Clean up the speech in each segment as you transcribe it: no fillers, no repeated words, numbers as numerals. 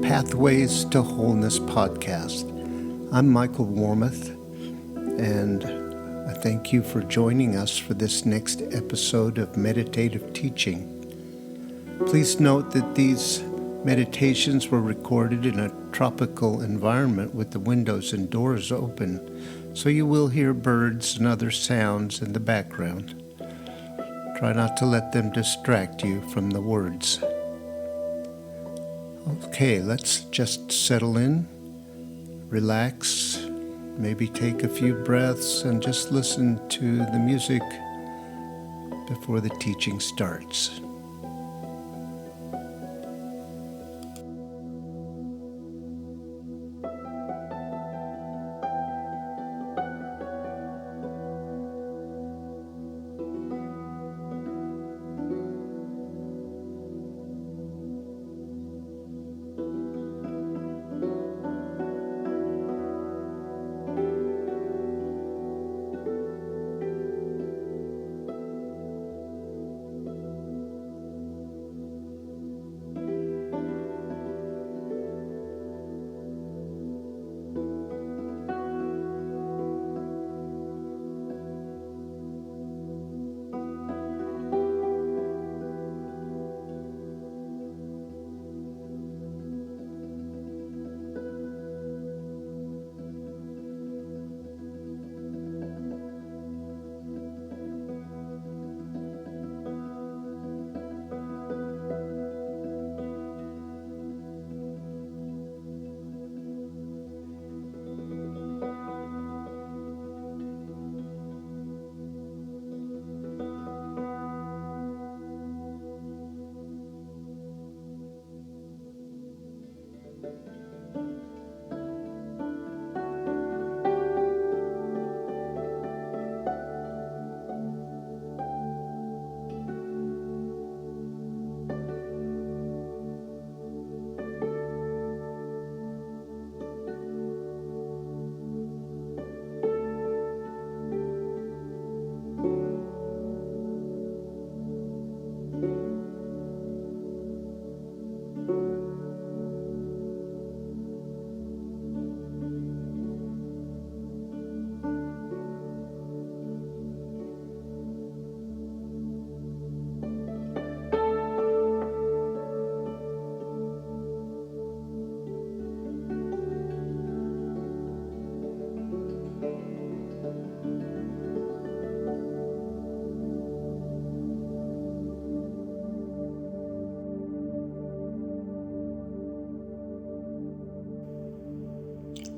Pathways to Wholeness podcast. I'm Michael Warmoth, and I thank you for joining us for this next episode of meditative teaching. Please note that these meditations were recorded in a tropical environment with the windows and doors open, so you will hear birds and other sounds in the background. Try not to let them distract you from the words. Okay, let's just settle in, relax, maybe take a few breaths and just listen to the music before the teaching starts.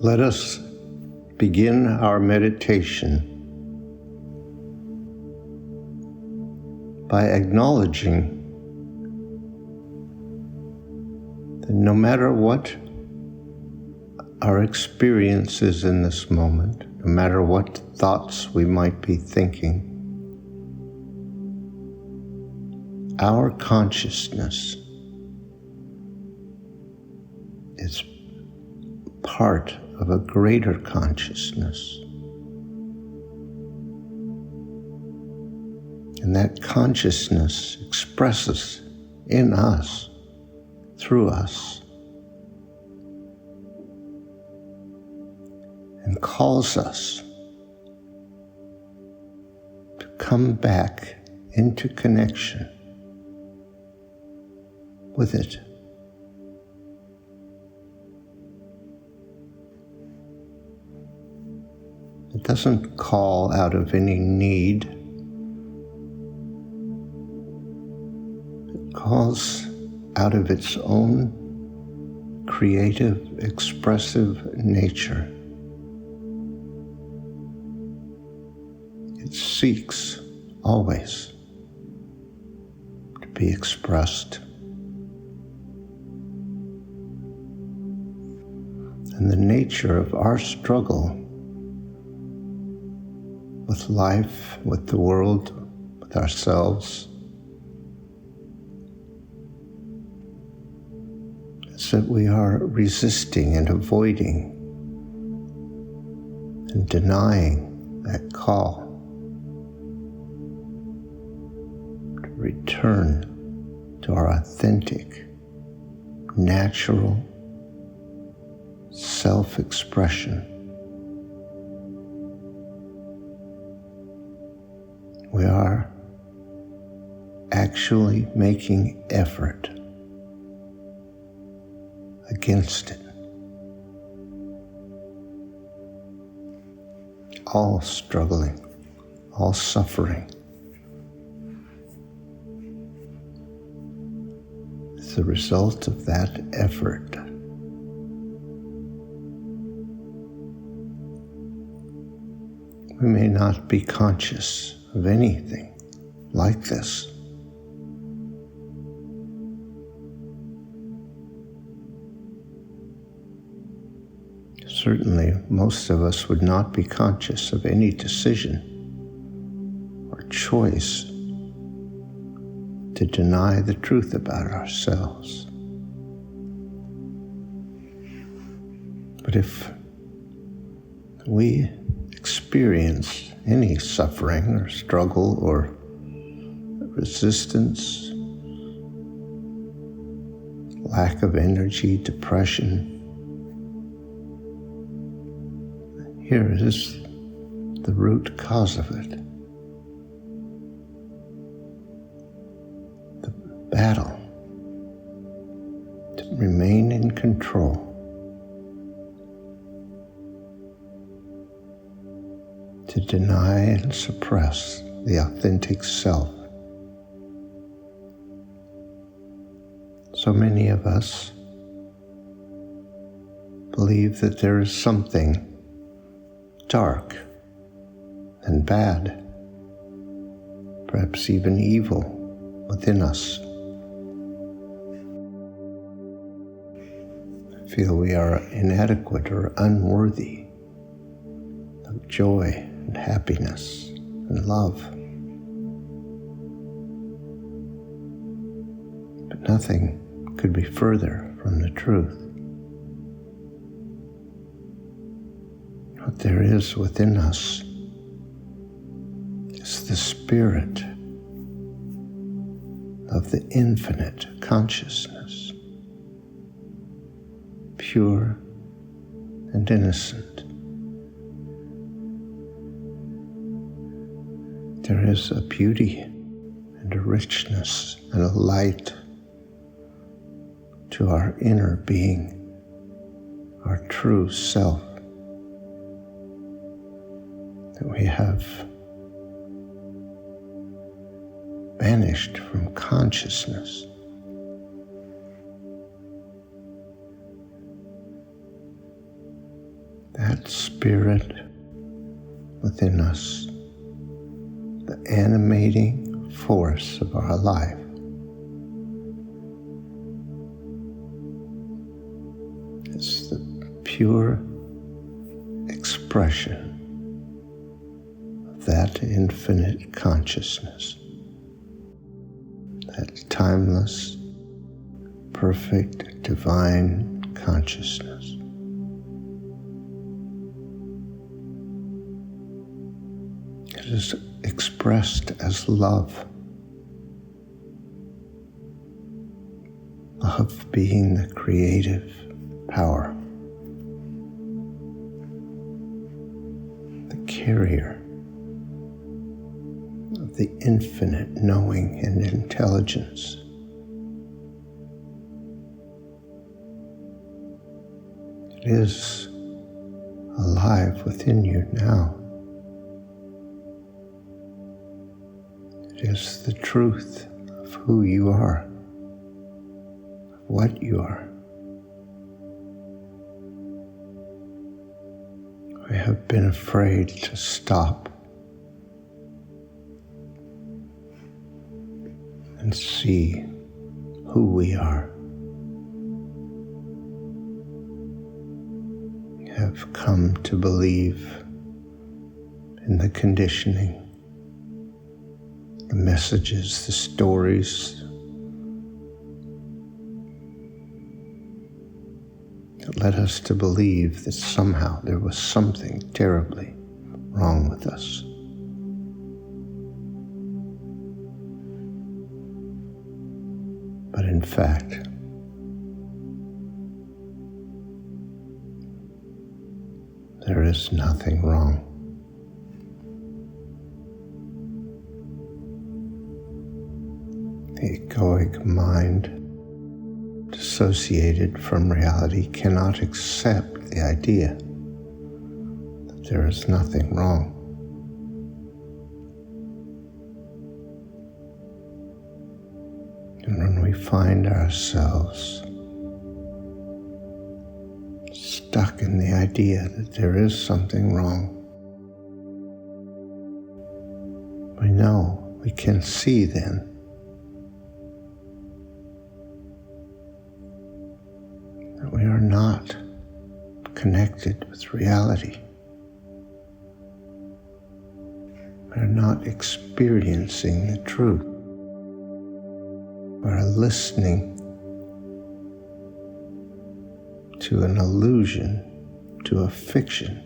Let us begin our meditation by acknowledging that no matter what our experience is in this moment, no matter what thoughts we might be thinking, our consciousness is part of a greater consciousness. And that consciousness expresses in us, through us, and calls us to come back into connection with it. It doesn't call out of any need. It calls out of its own creative, expressive nature. It seeks always to be expressed. And the nature of our struggle with life, with the world, with ourselves, is that we are resisting and avoiding and denying that call to return to our authentic, natural self-expression. We are actually making effort against it. All struggling, all suffering is the result of that effort. We may not be conscious of anything like this. Certainly, most of us would not be conscious of any decision or choice to deny the truth about ourselves. But if we experience any suffering or struggle or resistance, lack of energy, depression, here is the root cause of it. The battle to remain in control. To deny and suppress the authentic self. So many of us believe that there is something dark and bad, perhaps even evil within us. Feel we are inadequate or unworthy of joy and happiness and love. But nothing could be further from the truth. What there is within us is the spirit of the infinite consciousness, pure and innocent. There is a beauty and a richness and a light to our inner being, our true self, that we have banished from consciousness. That spirit within us, the animating force of our life, is the pure expression of that infinite consciousness, that timeless, perfect, divine consciousness. It is expressed as love. Love being the creative power, the carrier of the infinite knowing and intelligence. It is alive within you now. It is the truth of who you are, of what you are. We have been afraid to stop and see who we are. We have come to believe in the conditioning, the messages, the stories that led us to believe that somehow there was something terribly wrong with us. But in fact, is nothing wrong. The egoic mind, dissociated from reality, cannot accept the idea that there is nothing wrong. And when we find ourselves stuck in the idea that there is something wrong, we can see then that we are not connected with reality. We are not experiencing the truth. We are listening to an illusion, to a fiction.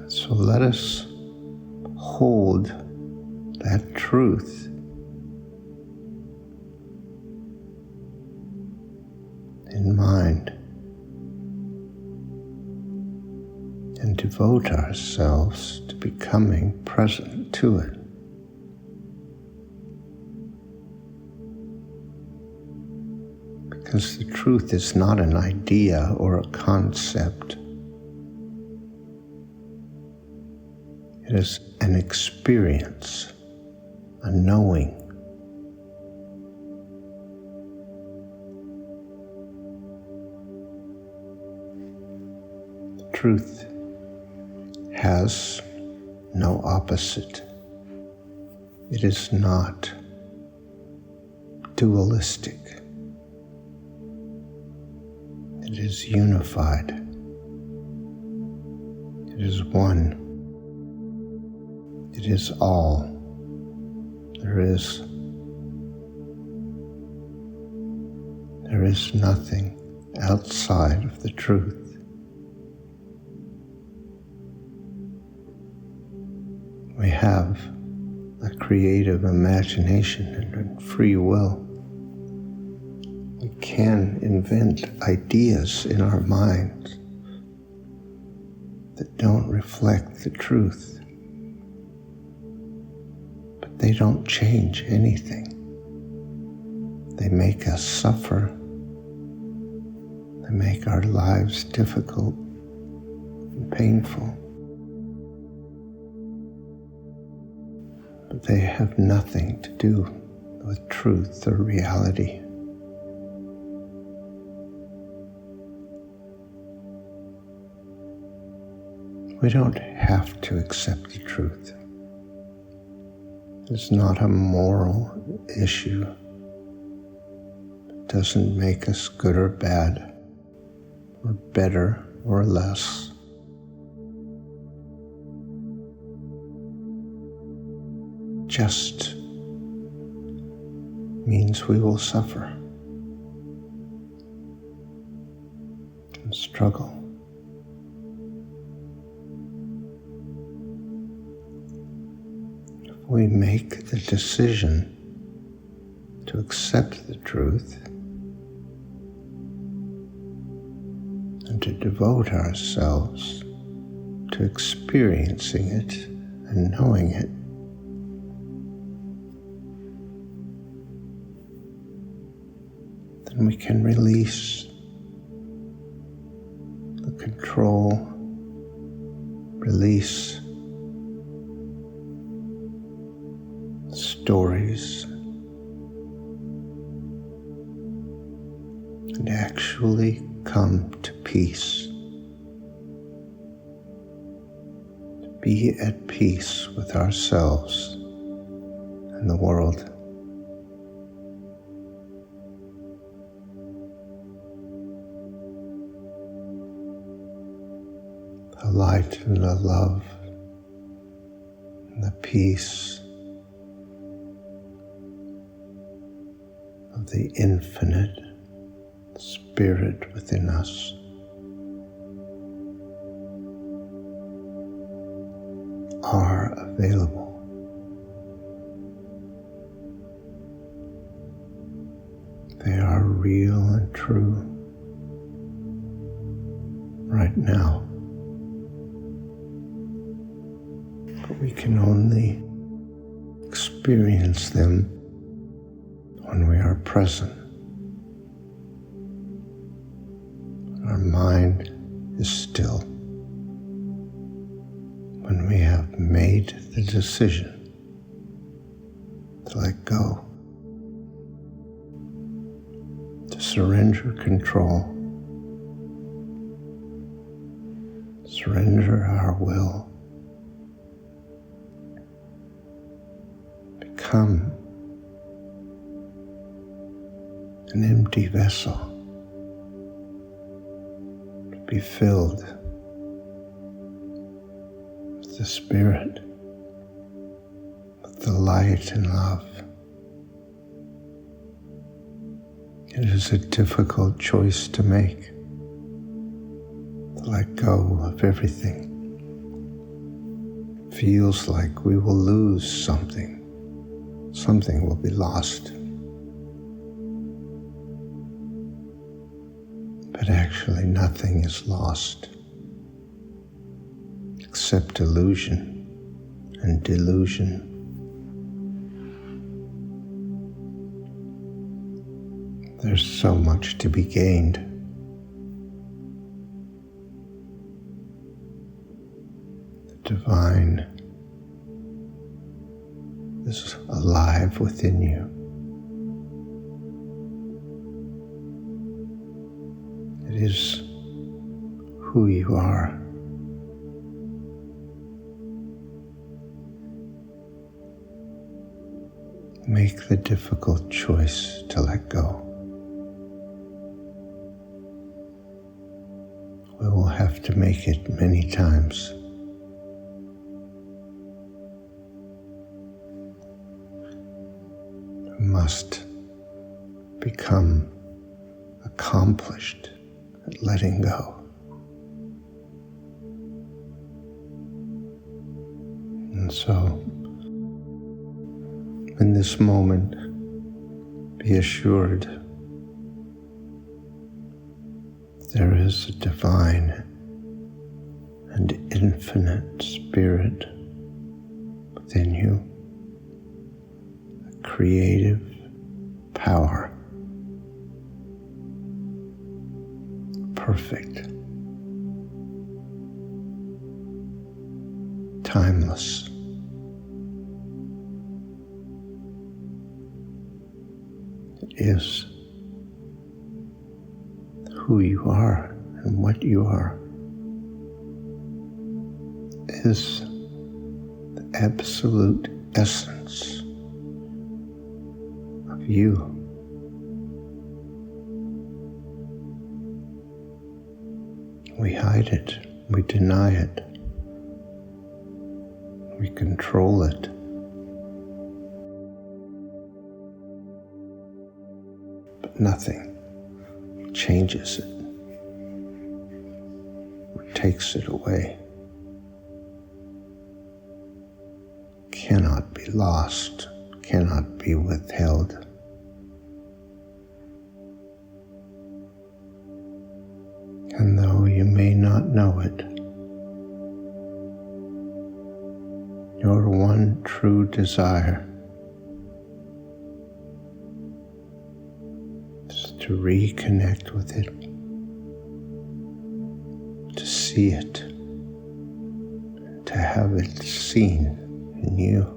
So let us hold that truth in mind and devote ourselves to becoming present to it. Because the truth is not an idea or a concept. It is an experience, a knowing. The truth has no opposite. It is not dualistic. It is unified. It is one. It is all. There is nothing outside of the truth. We have a creative imagination and free will. We can invent ideas in our minds that don't reflect the truth. But they don't change anything. They make us suffer. They make our lives difficult and painful. But they have nothing to do with truth or reality. We don't have to accept the truth. It's not a moral issue. It doesn't make us good or bad, or better or less. It just means we will suffer and struggle. We make the decision to accept the truth and to devote ourselves to experiencing it and knowing it. Then we can release the control, release stories, and actually come to peace. To be at peace with ourselves and the world. The light and the love and the peace of the infinite Spirit within us are available. They are real. real and true right now. But we can only experience them when we are present. Our mind is still. When we have made the decision to let go, to surrender control, surrender our will, become an empty vessel to be filled with the Spirit, with the light and love. It is a difficult choice to make, to let go of everything. It feels like we will lose something. Something will be lost. But actually nothing is lost except illusion and delusion. There's so much to be gained. The divine is alive within you. It is who you are. Make the difficult choice to let go. We will have to make it many times. We must become accomplished at letting go. And so, in this moment, be assured there is a divine and infinite Spirit within you, a creative power, perfect, timeless. It is who you are and what you are. It is the absolute essence of you. We hide it, we deny it, we control it. But nothing changes it or takes it away. Cannot be lost, cannot be withheld. And though you may not know it, your one true desire is to reconnect with it, to see it, to have it seen in you.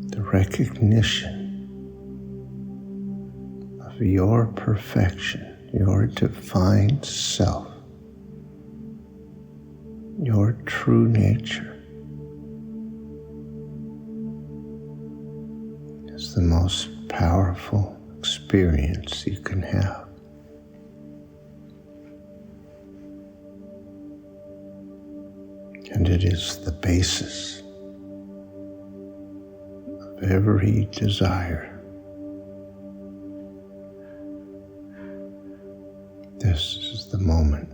The recognition of your perfection, your divine self, your true nature is the most powerful experience you can have. And it is the basis of every desire. This is the moment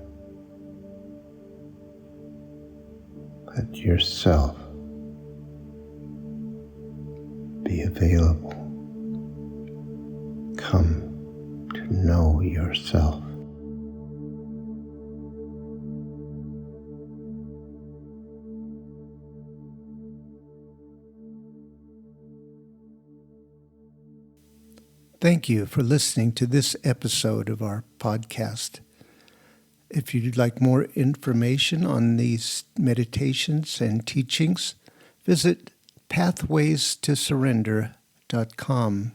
that yourself available. Come to know yourself. Thank you for listening to this episode of our podcast. If you'd like more information on these meditations and teachings, visit pathwaystosurrender.com.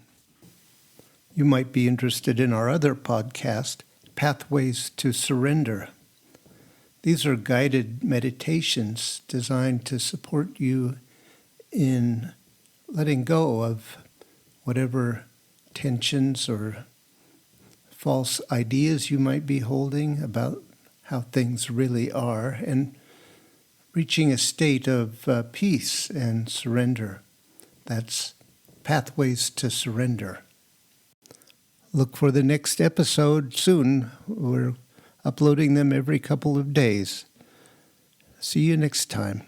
You might be interested in our other podcast, Pathways to Surrender. These are guided meditations designed to support you in letting go of whatever tensions or false ideas you might be holding about how things really are, and reaching a state of peace and surrender. That's Pathways to Surrender. Look for the next episode soon. We're uploading them every couple of days. See you next time.